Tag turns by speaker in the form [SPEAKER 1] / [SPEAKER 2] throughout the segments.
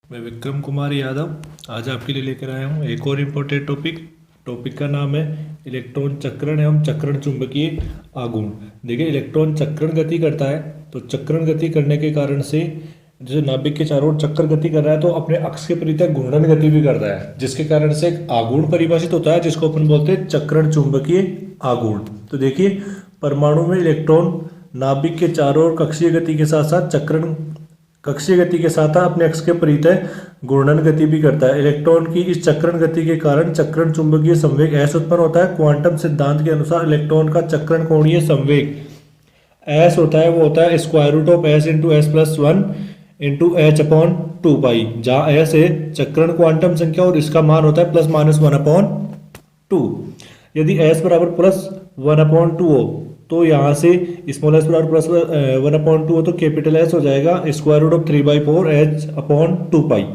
[SPEAKER 1] मैं विक्रम कुमार यादव आज आपके लिए लेकर आया हूँ एक और इम्पोर्टेंट टॉपिक का नाम है इलेक्ट्रॉन चक्रण एवं चक्रण चुंबकीय आघूर्ण। देखिए, इलेक्ट्रॉन चक्रण गति करता है तो चक्रण गति करने के कारण से जैसे नाभिक के चारों ओर चक्कर गति कर रहा है तो अपने अक्ष के परितः घूर्णन गति भी कर रहा है, जिसके कारण से एक आघूर्ण परिभाषित होता है जिसको अपन बोलते हैं चक्रण चुंबकीय आघूर्ण। तो देखिए, परमाणु में इलेक्ट्रॉन नाभिक के चारों ओर कक्षीय गति के साथ साथ कक्षीय गति के साथ अपने अक्ष के परितः घूर्णन गति भी करता है। इलेक्ट्रॉन की इस चक्रण गति के कारण चक्रण चुंबकीय संवेग S उत्पन्न होता है। क्वांटम सिद्धांत के अनुसार इलेक्ट्रॉन का चक्रण कोणीय संवेग S होता है, वो होता है square root of S into S plus one into H upon two pi, जहाँ S है चक्रण क्वांटम संख्या और इसका मान होता है plus minus one upon two. यदि S बराबर प्लस वन अपॉन टू हो तो यहाँ से स्मॉल एस बराबर प्लस वन अपॉन टू हो तो कैपिटल एस हो जाएगा square root of 3/4 H upon two pi.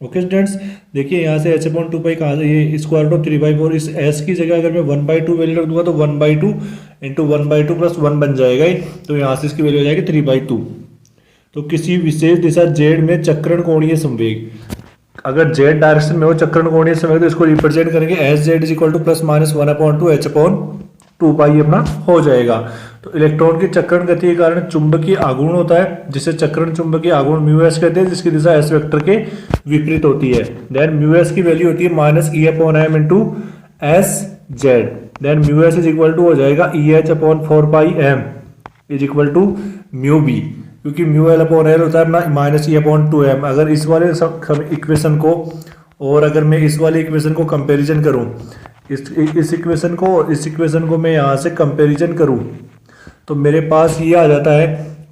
[SPEAKER 1] Okay students, देखिए यहाँ से एच अपॉन टू पाई कहाँ से, ये स्क्वायर रूट ऑफ 3/4, इस एस की जगह अगर मैं 1/2 वैल्यू रख दूंगा तो 1/2 इंटू 1/2 प्लस 1 बन जाएगा ही, तो यहाँ से इसकी वैल्यू हो जाएगी 3/2। तो किसी विशेष दिशा जेड में चक्रण कोणीय संवेग, अगर जेड डायरेक्शन में हो चक्रण कोणीय संवेग तो इसको रिप्रेजेंट करेंगे S Z is equal to plus minus one upon two H upon two pi अपना हो जाएगा। तो इलेक्ट्रॉन की चक्रण गति के कारण चुंबकीय आघूर्ण होता है जिसे चक्रण चुंबकीय आघूर्ण म्यू एस कहते हैं, जिसकी दिशा एस वेक्टर के विपरीत होती है। देन म्यू एस की वैल्यू होती है minus E upon M into S Z. Then mu S is equal to हो जाएगा E H upon 4 M is equal to mu B, क्योंकि म्यू एल अपॉन एल होता है अपना minus E upon two M. अगर इस वाले equation को और अगर मैं इस वाले इक्वेशन को कंपेरिजन करूं, इस इक्वेशन को मैं यहाँ से कंपैरिजन करूँ तो मेरे पास ये आ जाता है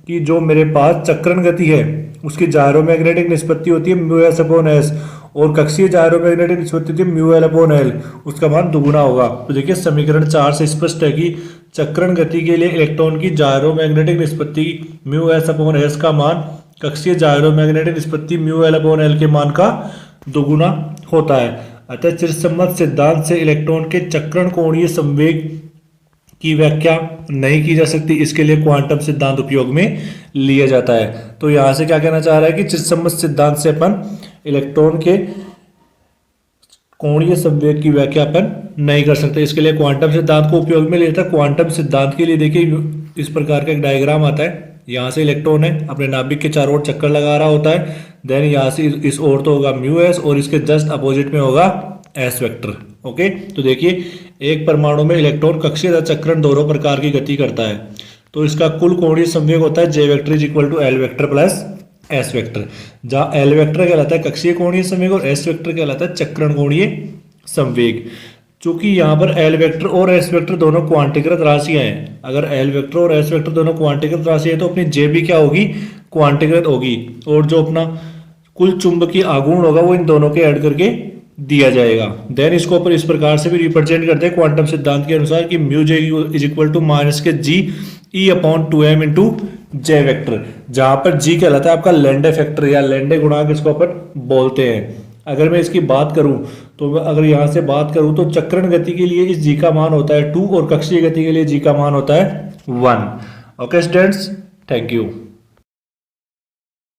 [SPEAKER 1] कि जो मेरे पास चक्रण गति है उसकी जायरोमैग्नेटिक निष्पत्ति होती है म्यू एस अपॉन एस और कक्षीय जायरोमैग्नेटिक निष्पत्ति होती है म्यू एल अपॉन एल, उसका मान दुगुना होगा। तो देखिए, समीकरण 4 से स्पष्ट है कि चक्रण गति के लिए इलेक्ट्रॉन की जायरोमैग्नेटिक निष्पत्ति म्यू एस अपॉन एस का मान कक्षीय जायरोमैग्नेटिक निष्पत्ति म्यू एल अपॉन एल के मान का दुगुना होता है। अतः चिरसम्मत सिद्धांत से इलेक्ट्रॉन के चक्रण कोणीय संवेग की व्याख्या नहीं की जा सकती, इसके लिए क्वांटम सिद्धांत उपयोग में लिया जाता है। तो यहाँ से क्या कहना चाह रहा है कि चिरसम्मत सिद्धांत से अपन इलेक्ट्रॉन के कोणीय संवेग की व्याख्या अपन नहीं कर सकते, इसके लिए क्वांटम सिद्धांत को उपयोग में लिया जाता है। क्वांटम सिद्धांत के लिए देखिए इस प्रकार का एक डायग्राम आता है, यहाँ से इलेक्ट्रॉन है अपने नाभिक के चारों ओर चक्कर लगा रहा होता है। देन यहाँ से इस ओर तो होगा म्यू एस और इसके जस्ट अपोजिट में होगा एस वेक्टर। ओके, तो देखिए एक परमाणु में इलेक्ट्रॉन कक्षीय तथा चक्रण दोनों प्रकार की गति करता है, तो इसका कुल कोणीय संवेग होता है J vector is equal to L vector plus S vector, जहाँ एल वेक्टर कहलाता है कक्षीय कोणीय संवेग और एस वेक्टर कहलाता है चक्रण कोणीय संवेग। चूंकि यहाँ पर एल वेक्टर और एस वेक्टर दोनों क्वांटीकृत राशियां हैं, अगर एल वेक्टर और एस वेक्टर दोनों क्वांटीकृत राशि है तो अपनी जे भी क्या होगी, क्वांटीकृत होगी, और जो अपना कुल चुंबकीय आघूर्ण होगा वो इन दोनों के ऐड करके दिया जाएगा। देन इसको अपन इस प्रकार से भी रिप्रेजेंट करते हैं क्वांटम सिद्धांत के अनुसार कि mu J is equal to minus K G E upon two M into J vector, जहां पर जी कहलाता है आपका लैंडे फैक्टर या लैंडे गुणांक इसको अपन बोलते हैं। अगर मैं इसकी बात करूं तो अगर यहाँ से बात करूं तो चक्रण गति के लिए इस जी का मान होता है 2 और कक्षीय गति के लिए जी का मान होता है 1। Okay students, thank you.